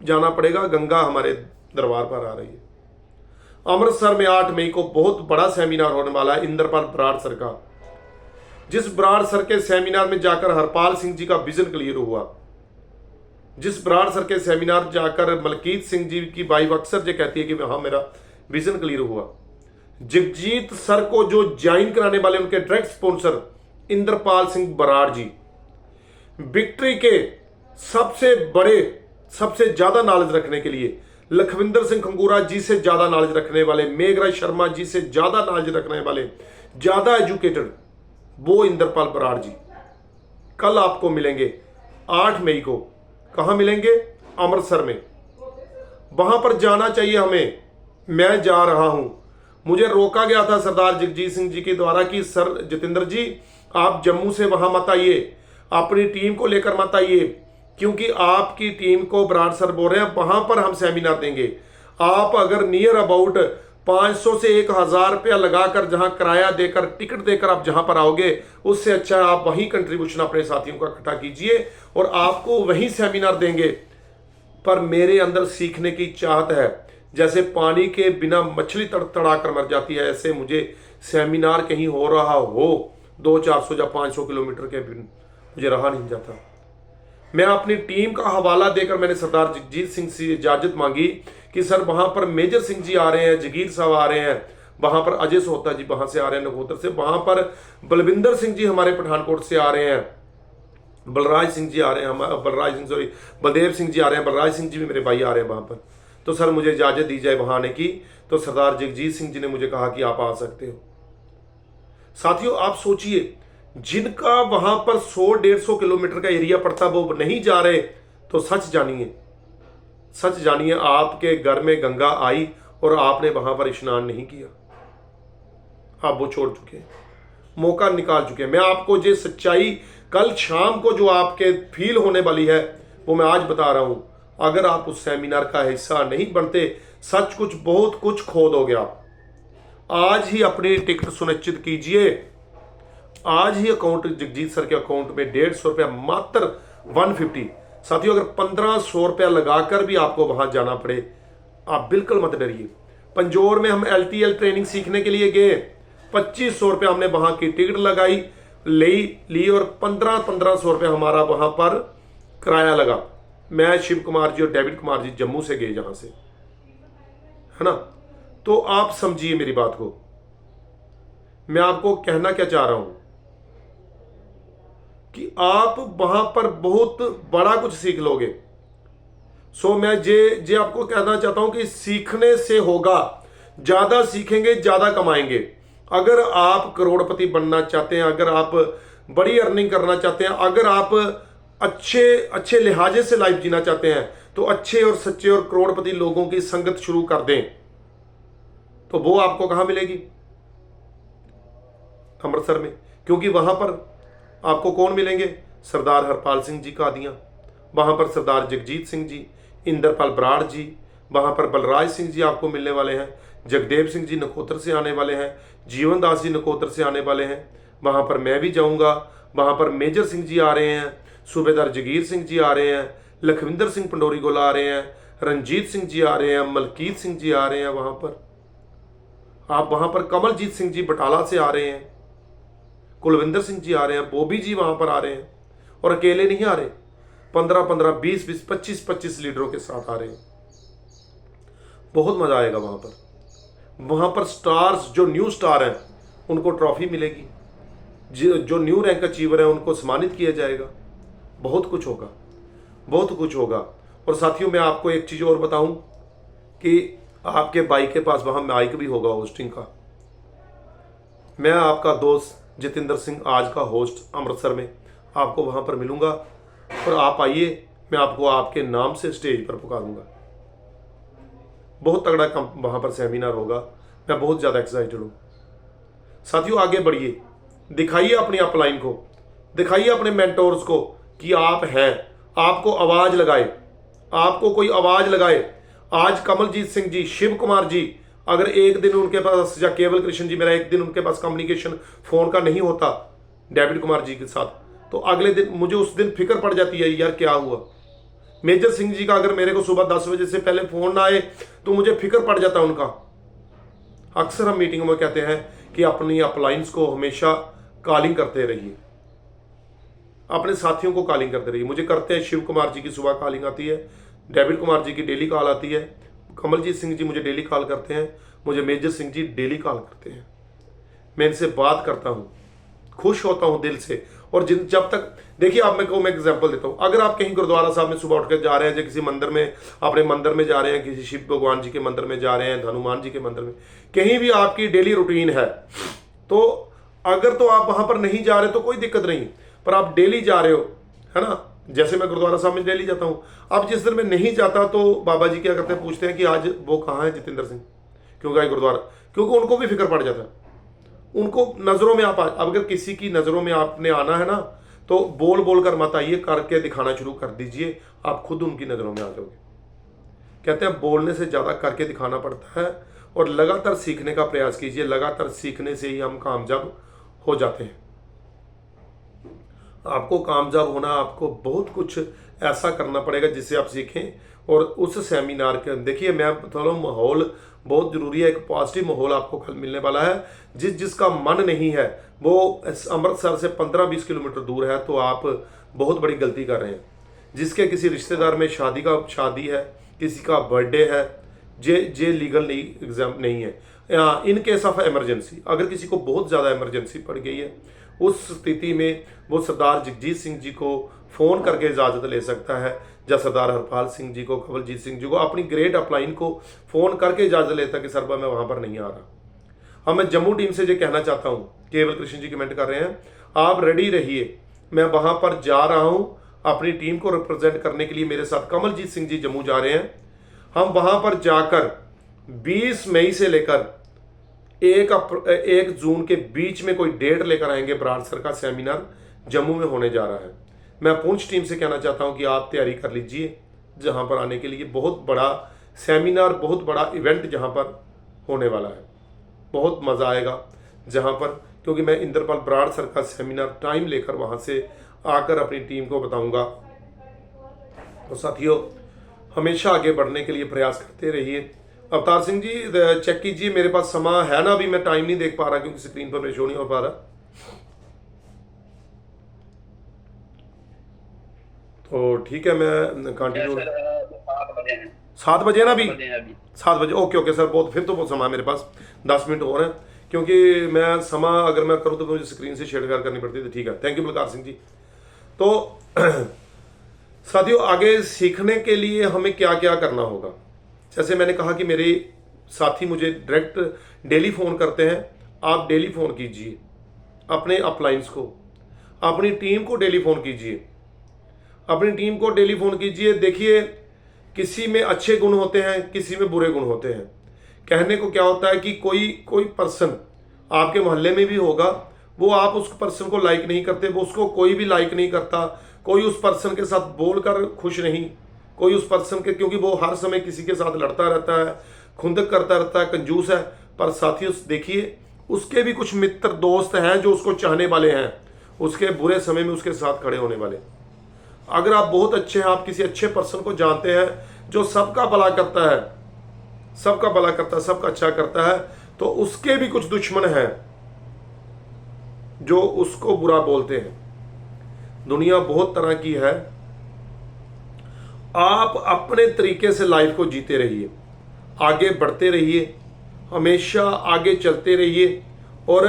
जाना पड़ेगा, गंगा हमारे दरबार पर आ रही है। अमृतसर में 8 मई को बहुत बड़ा सेमिनार होने वाला है, इंद्रपाल बराड़ सर का। जिस बराड़ सर के सेमिनार में जाकर हरपाल सिंह जी का विजन क्लियर हुआ, जिस बराड़ सर के सेमिनार जाकर मलकीत सिंह जी की वाइफ अक्सर जो कहती है कि हाँ मेरा विजन क्लियर हुआ, जगजीत सर को जो ज्वाइन कराने वाले उनके डायरेक्ट स्पॉन्सर इंद्रपाल सिंह बराड़ जी, विक्ट्री के सबसे बड़े, सबसे ज्यादा नॉलेज रखने के लिए लखविंदर सिंह खंगूरा जी से ज्यादा नॉलेज रखने वाले, मेघराज शर्मा जी से ज्यादा नॉलेज रखने वाले, ज्यादा एजुकेटेड, वो इंद्रपाल बराड़ जी कल आपको मिलेंगे 8 मई को। कहां मिलेंगे? अमृतसर में। वहां पर जाना चाहिए हमें। मैं जा रहा हूं। मुझे रोका गया था सरदार जगजीत सिंह जी के द्वारा कि सर जितेंद्र जी, आप जम्मू से वहां मत आइए, अपनी टीम को लेकर मत आइए, क्योंकि आपकी टीम को बराड़ सर बोल रहे हैं वहां पर हम सेमिनार देंगे। आप अगर नियर अबाउट 500 से 1000 रुपया लगाकर, जहां किराया देकर, टिकट देकर आप जहां पर आओगे, उससे अच्छा आप वहीं कंट्रीब्यूशन अपने साथियों का इकट्ठा कीजिए और आपको वहीं सेमिनार देंगे। पर मेरे अंदर सीखने की चाहत है। जैसे पानी के बिना मछली तड़तड़ा कर मर जाती है, ऐसे मुझे सेमिनार कहीं हो रहा हो 200-400 या 500 किलोमीटर के बिन मुझे रहा नहीं जाता। मैं अपनी टीम का हवाला देकर मैंने सरदार जगजीत सिंह से इजाजत मांगी कि सर वहां पर मेजर सिंह जी आ रहे हैं, जगीर साहब आ रहे हैं, वहां पर अजय सोहता जी वहां से आ रहे हैं नकोतर से, वहां पर बलविंदर सिंह जी हमारे पठानकोट से आ रहे हैं, बलराज सिंह जी आ रहे हैं, बलदेव सिंह जी आ रहे हैं, बलराज सिंह जी भी मेरे भाई आ रहे हैं वहां पर। तो सर मुझे इजाजत दी जाए वहां आने की। तो सरदार जगजीत सिंह जी ने मुझे कहा कि आप आ सकते हो। साथियों, आप सोचिए, जिनका वहां पर 100-150 किलोमीटर का एरिया पड़ता, वो नहीं जा रहे, तो सच जानिए आपके घर में गंगा आई और आपने वहां पर स्नान नहीं किया, आप वो छोड़ चुके हैं, मौका निकाल चुके हैं। मैं आपको ये सच्चाई कल शाम को जो आपके फील होने वाली है वो मैं आज बता रहा हूं। अगर आप उस सेमिनार का हिस्सा नहीं बनते, सच कुछ बहुत कुछ खो दोगे आप। आज ही अपनी टिकट सुनिश्चित कीजिए। आज ही अकाउंट जगजीत सर के अकाउंट में 150 रुपया, मात्र 150। साथियों, अगर 1500 रुपया लगाकर भी आपको वहां जाना पड़े, आप बिल्कुल मत डरिए। पंजौर में हम LTL ट्रेनिंग सीखने के लिए गए, 2500 रुपया हमने वहां की टिकट लगाई, ली और 1500 रुपया हमारा वहां पर किराया लगा। मैं, शिव कुमार जी और डेविड कुमार जी जम्मू से गए जहां से, है ना। तो आप समझिए मेरी बात को। मैं आपको कहना क्या चाह रहा हूं कि आप वहां पर बहुत बड़ा कुछ सीख लोगे। सो मैं जे आपको कहना चाहता हूं कि सीखने से होगा, ज्यादा सीखेंगे ज्यादा कमाएंगे। अगर आप करोड़पति बनना चाहते हैं, अगर आप बड़ी अर्निंग करना चाहते हैं, अगर आप अच्छे लिहाजे से लाइफ जीना चाहते हैं, तो अच्छे और सच्चे और करोड़पति लोगों की संगत शुरू कर दें। तो वो आपको कहां मिलेगी? अमृतसर में। क्योंकि वहां पर आपको कौन मिलेंगे? सरदार हरपाल सिंह जी कादियां, वहां पर सरदार जगजीत सिंह जी, इंद्रपाल बराड़ जी, वहां पर बलराज सिंह जी आपको मिलने वाले हैं, जगदेव सिंह जी नकोतर से आने वाले हैं, जीवन दास जी नकोतर से आने वाले हैं, वहाँ पर मैं भी जाऊँगा। वहाँ पर मेजर सिंह जी आ रहे हैं, सूबेदार जगीर सिंह जी आ रहे हैं, लखविंदर सिंह पंडोरी गोला आ रहे हैं, रंजीत सिंह जी आ रहे हैं, मलकीत सिंह जी आ रहे हैं। वहाँ पर आप वहाँ पर कमलजीत सिंह जी बटाला से आ रहे हैं, कुलविंदर सिंह जी आ रहे हैं, बॉबी जी वहाँ पर आ रहे हैं। और अकेले नहीं आ रहे, 15-15, 20-20, 25-25 लीडरों के साथ आ रहे हैं। बहुत मज़ा आएगा वहाँ पर। वहाँ पर स्टार्स, जो न्यू स्टार हैं उनको ट्रॉफी मिलेगी, जो न्यू रैंक अचीवर है उनको सम्मानित किया जाएगा। बहुत कुछ होगा, बहुत कुछ होगा। और साथियों, मैं आपको एक चीज़ और बताऊं कि आपके भाई के पास वहाँ माइक भी होगा होस्टिंग का। मैं आपका दोस्त जितेंद्र सिंह आज का होस्ट अमृतसर में आपको वहाँ पर मिलूँगा, और आप आइए, मैं आपको आपके नाम से स्टेज पर पुकारूंगा। बहुत तगड़ा वहाँ पर सेमिनार होगा। मैं बहुत ज़्यादा एक्साइटेड हूँ। साथियों, आगे बढ़िए, दिखाइए अपनी अपलाइन को, दिखाइए अपने मेंटोर्स को कि आप हैं। आपको आवाज़ लगाए, आपको कोई आवाज़ लगाए। आज कमलजीत सिंह जी, शिव कुमार जी, अगर एक दिन उनके पास, या केवल कृष्ण जी, मेरा एक दिन उनके पास कम्युनिकेशन फ़ोन का नहीं होता डेविड कुमार जी के साथ, तो अगले दिन मुझे उस दिन फिक्र पड़ जाती है, यार क्या हुआ। मेजर सिंह जी का अगर मेरे को सुबह 10 बजे से पहले फ़ोन ना आए तो मुझे फिक्र पड़ जाता उनका। अक्सर हम मीटिंग में कहते हैं कि अपनी अपलाइंस को हमेशा कॉलिंग करते रहिए, अपने साथियों को कॉलिंग करते रहिए। मुझे करते हैं, शिव कुमार जी की सुबह कॉलिंग आती है, डेविड कुमार जी की डेली कॉल आती है, कमलजीत सिंह जी मुझे डेली कॉल करते हैं, मुझे major Singh ji daily call करते हैं। मैं इनसे बात करता हूँ, खुश होता हूँ दिल से। और जब तक, देखिए आप, मैं एग्जांपल देता हूँ। अगर आप कहीं गुरुद्वारा साहब में सुबह उठकर जा रहे हैं, या किसी मंदिर में, अपने मंदिर में जा रहे हैं, किसी शिव भगवान जी के मंदिर में जा रहे हैं, हनुमान जी के मंदिर में, कहीं भी आपकी डेली रूटीन है, तो अगर तो आप वहां पर नहीं जा रहे तो कोई दिक्कत नहीं, पर आप डेली जा रहे हो, है ना। जैसे मैं गुरुद्वारा साहब में डेली जाता हूँ। अब जिस दिन मैं नहीं जाता तो बाबा जी क्या करते हैं, पूछते हैं कि आज वो कहाँ है जितेंद्र सिंह, क्योंकि आज गुरुद्वारा, क्योंकि उनको भी फिक्र पड़ जाता है। उनको नज़रों में आप, अगर किसी की नज़रों में आपने आना है ना, तो बोल बोल कर मत आइए, करके दिखाना शुरू कर दीजिए, आप खुद उनकी नज़रों में आ जाओगे। कहते हैं बोलने से ज़्यादा करके दिखाना पड़ता है, और लगातार सीखने का प्रयास कीजिए। लगातार सीखने से ही हम कामयाब हो जाते हैं। आपको कामयाब होना, आपको बहुत कुछ ऐसा करना पड़ेगा जिससे आप सीखें। और उस सेमिनार के, देखिए मैं थोड़ा, माहौल बहुत ज़रूरी है। एक पॉजिटिव माहौल आपको कल मिलने वाला है। जिसका मन नहीं है वो अमृतसर से 15-20 किलोमीटर दूर है, तो आप बहुत बड़ी गलती कर रहे हैं। जिसके किसी रिश्तेदार में शादी है, किसी का बर्थडे है, जे लीगल नहीं, एग्जाम नहीं है। इन केस ऑफ इमरजेंसी, अगर किसी को बहुत ज़्यादा इमरजेंसी पड़ गई है, उस स्थिति में वो सरदार जगजीत सिंह जी को फ़ोन करके इजाज़त ले सकता है, या सरदार हरपाल सिंह जी को, कवलजीत सिंह जी को, अपनी ग्रेट अपलाइन को फ़ोन करके इजाज़त लेता कि सरबा मैं वहाँ पर नहीं आ रहा। हाँ, मैं जम्मू टीम से ये कहना चाहता हूँ, केवल कृष्ण जी कमेंट कर रहे हैं, आप रेडी रहिए, मैं वहाँ पर जा रहा हूँ अपनी टीम को रिप्रेजेंट करने के लिए। मेरे साथ कमलजीत सिंह जी जम्मू जा रहे हैं। हम वहाँ पर जाकर 20 मई से लेकर 1 जून के बीच में कोई डेट लेकर आएंगे। बराड़ सर का सेमिनार जम्मू में होने जा रहा है। मैं पुंछ टीम से कहना चाहता हूं कि आप तैयारी कर लीजिए जहां पर आने के लिए। बहुत बड़ा सेमिनार, बहुत बड़ा इवेंट जहां पर होने वाला है, बहुत मज़ा आएगा जहां पर, क्योंकि मैं इंद्रपाल बराड़ सर का सेमिनार टाइम लेकर वहां से आकर अपनी टीम को बताऊंगा। तो साथियों, हमेशा आगे बढ़ने के लिए प्रयास करते रहिए। अवतार सिंह जी चेक कीजिए, मेरे पास समय है ना, अभी मैं टाइम नहीं देख पा रहा क्योंकि स्क्रीन पर मेरे शो नहीं हो पा रहा। तो ठीक है, मैं कंटिन्यू। 7 बजे ना, अभी 7 बजे, ओके सर, बहुत, फिर तो बहुत समय है मेरे पास, 10 मिनट और हैं, क्योंकि मैं समय अगर मैं करूँ तो मुझे स्क्रीन से शेयर करनी पड़ती है। तो ठीक है, थैंक यू बलकार सिंह जी। तो साथियों, आगे सीखने के लिए हमें क्या क्या करना होगा। जैसे मैंने कहा कि मेरे साथी मुझे डायरेक्ट डेली फ़ोन करते हैं। आप डेली फ़ोन कीजिए अपने अपलाइंस को, अपनी टीम को डेली फ़ोन कीजिए, अपनी टीम को डेली फ़ोन कीजिए। देखिए, किसी में अच्छे गुण होते हैं, किसी में बुरे गुण होते हैं। कहने को क्या होता है कि कोई पर्सन आपके मोहल्ले में भी होगा, वो आप उस पर्सन को लाइक नहीं करते, वो उसको कोई भी लाइक नहीं करता, कोई उस पर्सन के साथ बोलकर खुश नहीं, कोई उस पर्सन के, क्योंकि वो हर समय किसी के साथ लड़ता रहता है, खुंदक करता रहता है, कंजूस है। पर साथियों देखिए, उसके भी कुछ मित्र दोस्त हैं जो उसको चाहने वाले हैं, उसके बुरे समय में उसके साथ खड़े होने वाले। अगर आप बहुत अच्छे हैं, आप किसी अच्छे पर्सन को जानते हैं जो सबका भला करता है, सबका भला करता है, सबका अच्छा करता है, तो उसके भी कुछ दुश्मन हैं जो उसको बुरा बोलते हैं। दुनिया बहुत तरह की है। आप अपने तरीके से लाइफ को जीते रहिए, आगे बढ़ते रहिए, हमेशा आगे चलते रहिए और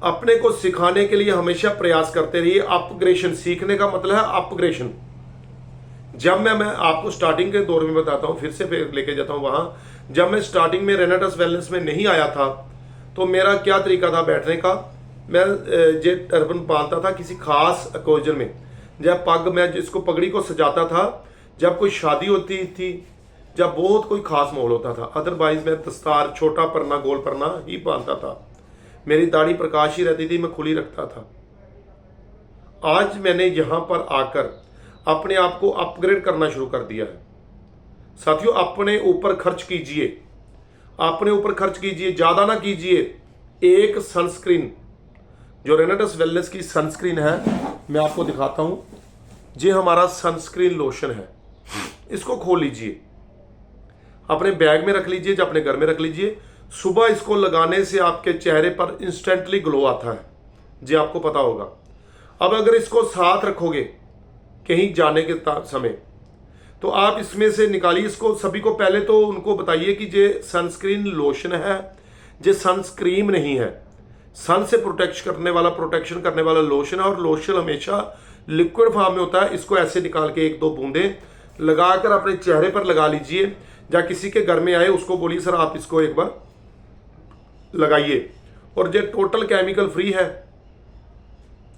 अपने को सिखाने के लिए हमेशा प्रयास करते रहिए। अपग्रेशन, सीखने का मतलब है अपग्रेशन। जब मैं आपको स्टार्टिंग के दौर में बताता हूं, फिर से लेके जाता हूं वहां, जब मैं स्टार्टिंग में रेनेटस वेलनेस में नहीं आया था तो मेरा क्या तरीका था बैठने का। मैं जे टर्बन बांधता था किसी खास ओकेजन में, जब पग मैं जिसको पगड़ी को सजाता था, जब कोई शादी होती थी, जब बहुत कोई खास माहौल होता था। अदरवाइज मैं दस्तार, छोटा परना, गोल परना ही बांधता था। मेरी दाढ़ी प्रकाश ही रहती थी, मैं खुली रखता था। आज मैंने यहां पर आकर अपने आप को अपग्रेड करना शुरू कर दिया है। साथियों, अपने ऊपर खर्च कीजिए, अपने ऊपर खर्च कीजिए, ज्यादा ना कीजिए। एक सनस्क्रीन, जो रेनेटस वेलनेस की सनस्क्रीन है, मैं आपको दिखाता हूं। ये हमारा सनस्क्रीन लोशन है। इसको खोल लीजिए, अपने बैग में रख लीजिए, या अपने घर में रख लीजिए। सुबह इसको लगाने से आपके चेहरे पर इंस्टेंटली ग्लो आता है, जी आपको पता होगा। अब अगर इसको साथ रखोगे कहीं जाने के समय, तो आप इसमें से निकालिए इसको। सभी को पहले तो उनको बताइए कि ये सनस्क्रीन लोशन है, ये सनस्क्रीम नहीं है। सन से प्रोटेक्शन करने वाला लोशन है, और लोशन हमेशा लिक्विड फॉर्म में होता है। इसको ऐसे निकाल के 1-2 बूंदें लगाकर अपने चेहरे पर लगा लीजिए, या किसी के घर में आए उसको बोलिए सर आप इसको एक बार लगाइए। और ये टोटल केमिकल फ्री है,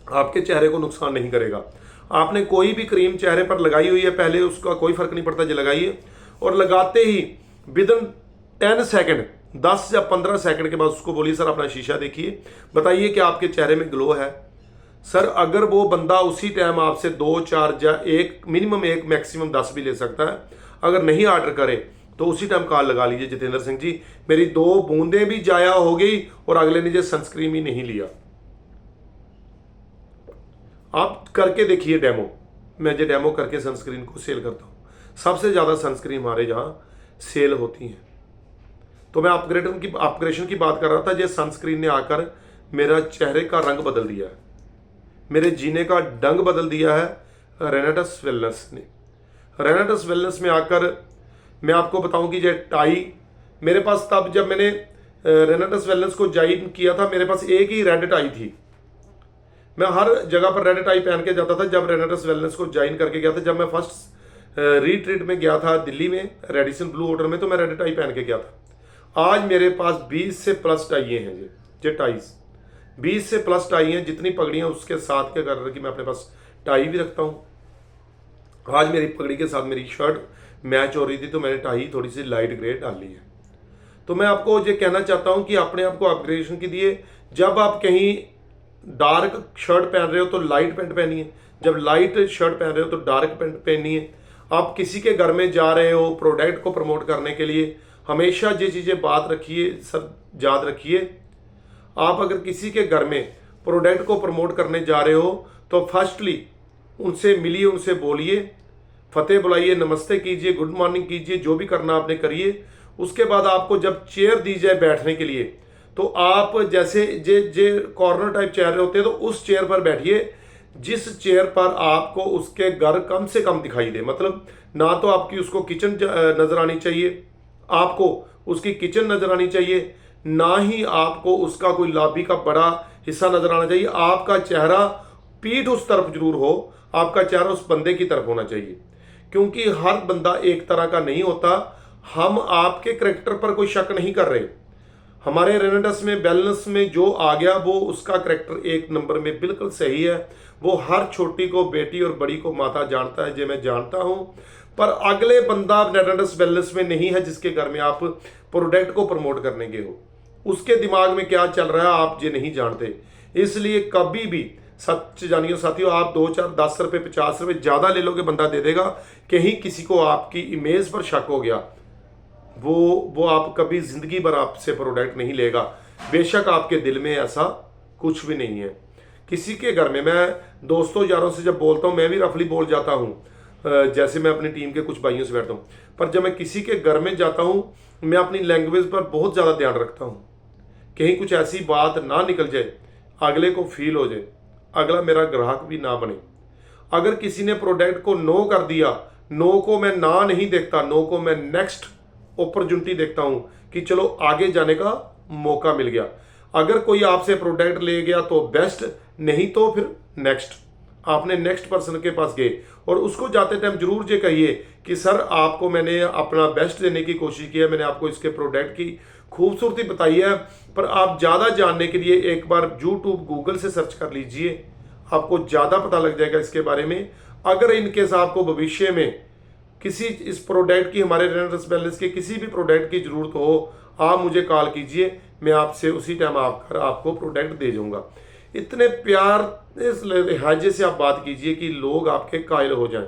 आपके चेहरे को नुकसान नहीं करेगा। आपने कोई भी क्रीम चेहरे पर लगाई हुई है पहले, उसका कोई फर्क नहीं पड़ता, ये लगाइए। और लगाते ही विदिन 10 सेकंड, 10 या 15 सेकंड के बाद उसको बोलिए सर अपना शीशा देखिए, बताइए कि आपके चेहरे में ग्लो है। सर अगर वो बंदा उसी टाइम आपसे 2, 4 या 1, मिनिमम 1, मैक्सिमम 10 भी ले सकता है। अगर नहीं ऑर्डर करे तो उसी टाइम कॉल लगा लीजिए, जितेंद्र सिंह जी मेरी 2 बूंदें भी जाया हो गई और अगले ने जो सनस्क्रीन ही नहीं लिया। आप करके देखिए डेमो। मैं जो डेमो करके सनस्क्रीन को सेल करता हूं, सबसे ज्यादा सनस्क्रीन हमारे जहां सेल होती है। तो मैं अपग्रेशन की बात कर रहा था। ये सनस्क्रीन ने आकर मेरा चेहरे का रंग बदल दिया है, मेरे जीने का ढंग बदल दिया है रेनेटस वेलनेस ने। रेनेटस वेलनेस में आकर मैं आपको बताऊं कि ये टाई मेरे पास, तब जब मैंने रेनेटस वेलनेस को ज्वाइन किया था, मेरे पास एक ही रेड टाई थी। मैं हर जगह पर रेड टाई पहन के जाता था जब रेनेटस वेलनेस को ज्वाइन करके गया था। जब मैं फर्स्ट रिट्रीट में गया था दिल्ली में, रेडिसन ब्लू होटल में, तो मैं रेड टाई पहन के गया था। आज मेरे पास 20 से प्लस टाइए हैं, ये टाइज 20 से प्लस टाई हैं। जितनी पगड़ियां उसके साथ क्या कर रही, मैं अपने पास टाई भी रखता हूं। आज मेरी पगड़ी के साथ मेरी शर्ट मैच हो रही थी, तो मैंने टाई थोड़ी सी लाइट ग्रे डाली है। तो मैं आपको ये कहना चाहता हूं कि अपने आप को अपग्रेडेशन के लिए, जब आप कहीं डार्क शर्ट पहन रहे हो तो लाइट पैंट पहनिए, जब लाइट शर्ट पहन रहे हो तो डार्क पैंट पहनिए। आप किसी के घर में जा रहे हो प्रोडक्ट को प्रमोट करने के लिए, हमेशा ये चीजें बात रखिए, सब याद रखिए। आप अगर किसी के घर में प्रोडक्ट को प्रमोट करने जा रहे हो तो फर्स्टली उनसे मिलिए, उनसे बोलिए, फतेह बुलाइए, नमस्ते कीजिए, गुड मॉर्निंग कीजिए, जो भी करना आपने करिए। उसके बाद आपको जब चेयर दी जाए बैठने के लिए, तो आप जैसे जे कॉर्नर टाइप चेयर होते हैं, तो उस चेयर पर बैठिए जिस चेयर पर आपको उसके घर कम से कम दिखाई दे। मतलब ना तो आपकी उसको किचन नजर आनी चाहिए, आपको उसकी किचन नजर आनी चाहिए, ना ही आपको उसका कोई लॉबी का बड़ा हिस्सा नजर आना चाहिए। आपका चेहरा पीठ उस तरफ जरूर हो, आपका चेहरा उस बंदे की तरफ होना चाहिए, क्योंकि हर बंदा एक तरह का नहीं होता। हम आपके करैक्टर पर कोई शक नहीं कर रहे। हमारे रेनेटस में वेलनेस में जो आ गया वो उसका करैक्टर 1 नंबर में बिल्कुल सही है। वो हर छोटी को बेटी और बड़ी को माता जानता है, जो मैं जानता हूं। पर अगले बंदा रेनेटस वेलनेस में नहीं है जिसके घर में आप प्रोडक्ट को प्रमोट करने गए हो, उसके दिमाग में क्या चल रहा है आप ये नहीं जानते। इसलिए कभी भी सच जानिए साथियों, आप 2, 4, 10 रुपए 50 रुपए ज्यादा ले लोगे, बंदा दे देगा। कहीं किसी को आपकी इमेज पर शक हो गया, वो आप कभी जिंदगी भर आपसे प्रोडक्ट नहीं लेगा। बेशक आपके दिल में ऐसा कुछ भी नहीं है। किसी के घर में, मैं दोस्तों यारों से जब बोलता हूँ, मैं भी रफली बोल जाता हूँ, जैसे मैं अपनी टीम के कुछ भाइयों से बैठता हूँ, पर जब मैं किसी के घर में जाता हूँ मैं अपनी लैंग्वेज पर बहुत ज़्यादा ध्यान रखता हूँ। कहीं कुछ ऐसी बात ना निकल जाए, अगले को फील हो जाए, अगला मेरा ग्राहक भी ना बने। अगर किसी ने प्रोडक्ट को नो कर दिया, नो को मैं ना नहीं देखता, नो को मैं नेक्स्ट अपॉर्चुनिटी देखता हूँ कि चलो आगे जाने का मौका मिल गया। अगर कोई आपसे प्रोडक्ट ले गया तो बेस्ट, नहीं तो फिर नेक्स्ट। आपने नेक्स्ट पर्सन के पास गए और उसको जाते टाइम जरूर ये कहिए कि सर आपको मैंने अपना बेस्ट देने की कोशिश की है, मैंने आपको इसके प्रोडक्ट की खूबसूरती बताई है, पर आप ज़्यादा जानने के लिए एक बार यूट्यूब गूगल से सर्च कर लीजिए, आपको ज़्यादा पता लग जाएगा इसके बारे में। अगर इनकेस आपको भविष्य में किसी इस प्रोडक्ट की, हमारे रेनेसां वेलनेस के किसी भी प्रोडक्ट की ज़रूरत हो, आप मुझे कॉल कीजिए, मैं आपसे उसी टाइम आपको प्रोडक्ट दे जाऊंगा। इतने प्यार इस लिहाजे से आप बात कीजिए कि लोग आपके कायल हो जाएं।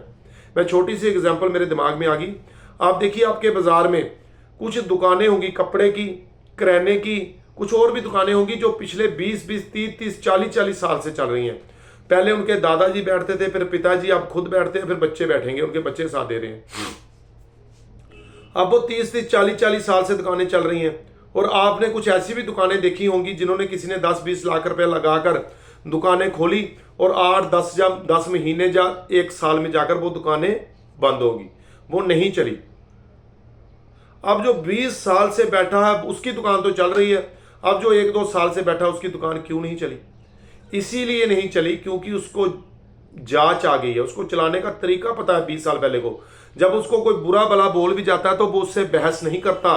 मैं छोटी सी एग्जांपल मेरे दिमाग में आ गई। आप देखिए, आपके बाज़ार में कुछ दुकानें होंगी कपड़े की, किराने की, कुछ और भी दुकानें होंगी जो पिछले 20-20, 30-30, 40-40 साल से चल रही हैं। पहले उनके दादाजी बैठते थे, फिर पिताजी, अब खुद बैठते हैं, फिर बच्चे बैठेंगे, उनके बच्चे साथ दे रहे हैं। अब वो 30-30, 40-40 साल से दुकानें चल रही हैं। और आपने कुछ ऐसी भी दुकानें देखी होंगी जिन्होंने किसी ने 10-20 लाख रुपए लगाकर दुकानें खोली और 8-10 या 10 महीने या 1 साल में जाकर वो दुकानें बंद होगी, वो नहीं चली। अब जो 20 साल से बैठा है उसकी दुकान तो चल रही है, अब जो 1-2 साल से बैठा उसकी दुकान क्यों नहीं चली? इसीलिए नहीं चली क्योंकि उसको जांच आ गई है, उसको चलाने का तरीका पता है 20 साल पहले को। जब उसको कोई बुरा भला बोल भी जाता है तो वो उससे बहस नहीं करता।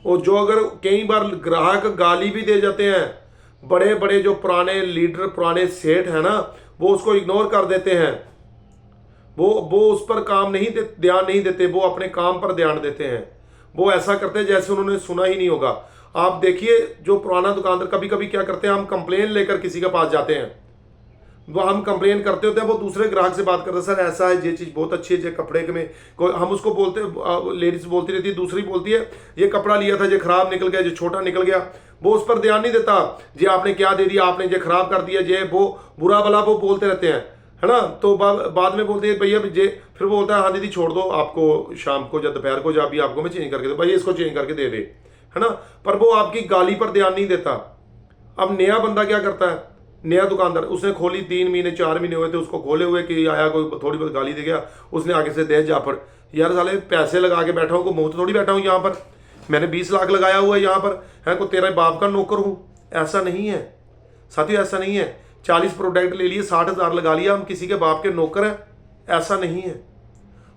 और जो अगर कई बार ग्राहक गाली भी दे जाते हैं, बड़े बड़े जो पुराने लीडर, पुराने सेठ है ना, वो उसको इग्नोर कर देते हैं, वो उस पर ध्यान नहीं देते, वो अपने काम पर ध्यान देते हैं। वो ऐसा करते हैं जैसे उन्होंने सुना ही नहीं होगा। आप देखिए, जो पुराना दुकानदार कभी कभी क्या करते हैं, हम कंप्लेन लेकर किसी के पास जाते हैं, वो हम कंप्लेन करते होते हैं, वो दूसरे ग्राहक से बात करते हैं, सर ऐसा है, ये चीज़ बहुत अच्छी है, ये कपड़े के में कोई, हम उसको बोलते, लेडीज बोलती रहती है, दूसरी बोलती है ये कपड़ा लिया था, ये खराब निकल गया, ये छोटा निकल गया। वो उस पर ध्यान नहीं देता, ये आपने क्या दे दिया, आपने ये खराब कर दिया, ये वो बुरा भला वो बोलते रहते हैं, है ना। तो बाद में बोलते हैं भैया ये, फिर वो बोलता है हाँ दीदी छोड़ दो, आपको शाम को या दोपहर को जब भी आपको मैं चेंज करके दो, भैया इसको चेंज करके दे, है ना। पर वो आपकी गाली पर ध्यान नहीं देता। अब नया बंदा क्या करता है, नया दुकानदार, उसने खोली 3 महीने 4 महीने हुए थे उसको खोले हुए, कि आया कोई थोड़ी बहुत गाली दे गया, उसने आगे से दे जाफड़, यार साले पैसे लगा के बैठा हूँ, को मुफ्त थोड़ी बैठा हूँ यहाँ पर, मैंने 20 लाख लगाया हुआ है यहाँ पर, है को तेरे बाप का नौकर हूँ? ऐसा नहीं है साथियों, ऐसा नहीं है। 40 प्रोडक्ट ले लिए, 60,000 लगा लिया, हम किसी के बाप के नौकर हैं? ऐसा नहीं है।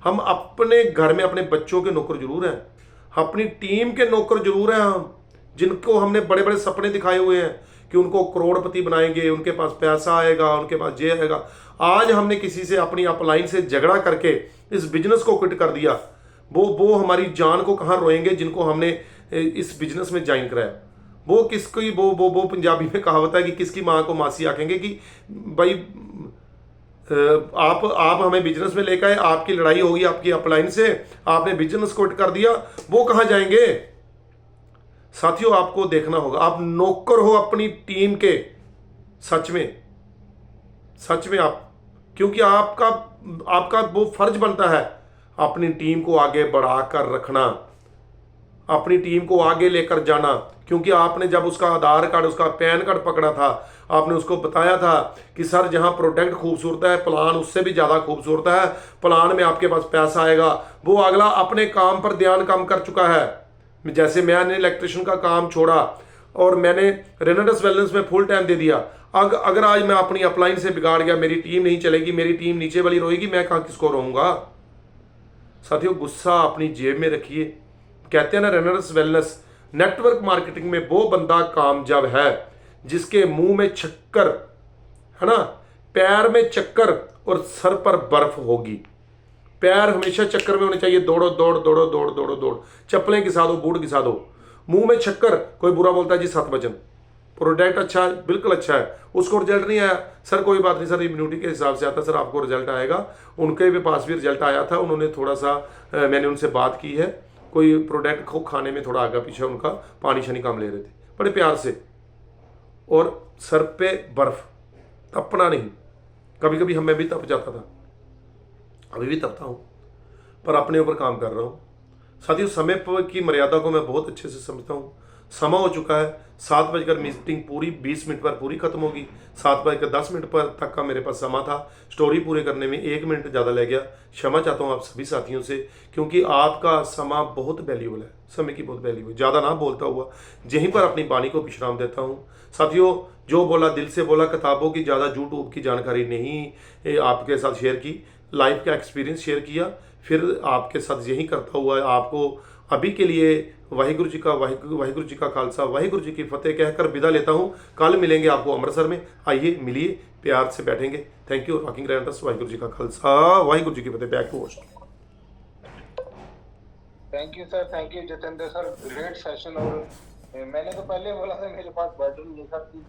हम अपने घर में अपने बच्चों के नौकर जरूर हैं, अपनी टीम के नौकर जरूर हैं हम, जिनको हमने बड़े बड़े सपने दिखाए हुए हैं कि उनको करोड़पति बनाएंगे, उनके पास पैसा आएगा, उनके पास ये आएगा। आज हमने किसी से अपनी अपलाइन से झगड़ा करके इस बिजनेस को क्विट कर दिया, वो हमारी जान को कहाँ रोएंगे जिनको हमने इस बिजनेस में ज्वाइन कराया। वो किसकी वो पंजाबी में कहावत है कि किसकी माँ को मासी आखेंगे कि भाई आप हमें बिजनेस में लेकर आए, आपकी लड़ाई होगी आपकी अपलाइन से, आपने बिजनेस क्विट कर दिया, वो कहाँ जाएंगे? साथियों, आपको देखना होगा, आप नौकर हो अपनी टीम के, सच में आप, क्योंकि आपका वो फर्ज बनता है अपनी टीम को आगे बढ़ाकर रखना, अपनी टीम को आगे लेकर जाना। क्योंकि आपने जब उसका आधार कार्ड, उसका पैन कार्ड पकड़ा था, आपने उसको बताया था कि सर जहां प्रोडक्ट खूबसूरत है, प्लान उससे भी ज़्यादा खूबसूरत है, प्लान में आपके पास पैसा आएगा। वो अगला अपने काम पर ध्यान कम कर चुका है। जैसे मैंने इलेक्ट्रिशियन का काम छोड़ा और मैंने रेनेसां वेलनेस में फुल टाइम दे दिया, अगर आज मैं अपनी अपलाइन से बिगाड़ गया, मेरी टीम नहीं चलेगी, मेरी टीम नीचे वाली रोएगी, मैं कहाँ किसको रहूँगा? साथियों, गुस्सा अपनी जेब में रखिए। कहते हैं ना, रेनेसां वेलनेस नेटवर्क मार्केटिंग में वो बंदा कामयाब है जिसके मुंह में चक्कर, है ना, पैर में चक्कर और सर पर बर्फ होगी। पैर हमेशा चक्कर में होने चाहिए, दौड़ो दौड़ दौड़ो दौड़ दौड़ो दौड़, चप्पलें घिसा दो, बूट घिसा दो, मुंह में चक्कर। कोई बुरा बोलता है जी 7 वजन, प्रोडक्ट अच्छा है, बिल्कुल अच्छा है, उसको रिजल्ट नहीं आया, सर कोई बात नहीं सर, इम्यूनिटी के हिसाब से आता, सर आपको रिजल्ट आएगा। उनके भी पास भी रिजल्ट आया था, उन्होंने थोड़ा सा मैंने उनसे बात की है, कोई प्रोडक्ट को खाने में थोड़ा आगे पीछे उनका पानी शानी कम ले रहे थे, बड़े प्यार से, और सर पे बर्फ, तपना नहीं। कभी कभी मैं भी तप जाता था, अभी भी तपता हूँ, पर अपने ऊपर काम कर रहा हूँ। साथियों, समय की मर्यादा को मैं बहुत अच्छे से समझता हूँ। समय हो चुका है, 7 बजकर मीटिंग पूरी 20 मिनट पर पूरी खत्म होगी। 7 बजकर 10 मिनट पर तक का मेरे पास समय था, स्टोरी पूरे करने में 1 मिनट ज़्यादा लग गया। क्षमा चाहता हूँ आप सभी साथियों से, क्योंकि आपका समय बहुत वैल्यूबल है, समय की बहुत वैल्यू है। ज़्यादा ना बोलता हुआ यहीं पर अपनी वाणी को विश्राम देता हूँ। साथियों, जो बोला दिल से बोला, किताबों की ज़्यादा यूट्यूब की जानकारी नहीं आपके साथ शेयर की, लाइफ का एक्सपीरियंस शेयर किया, फिर आपके साथ यही करता हुआ आपको अभी के लिए वाहिगुरु जी का वाहिगुरु जी का खालसा, वाहिगुरु जी की फतेह कहकर विदा लेता हूँ। कल मिलेंगे आपको अमृतसर में, आइए मिलिए, प्यार से बैठेंगे। Thank you, rocking Randers, Waheguru ji का खालसा, वाहिगुरु जी की Fateh. Back to host. Thank you sir, thank you Jitendra sir, great session. और मैंने तो पहले बोला था मेरे पास बैटरी नहीं था कि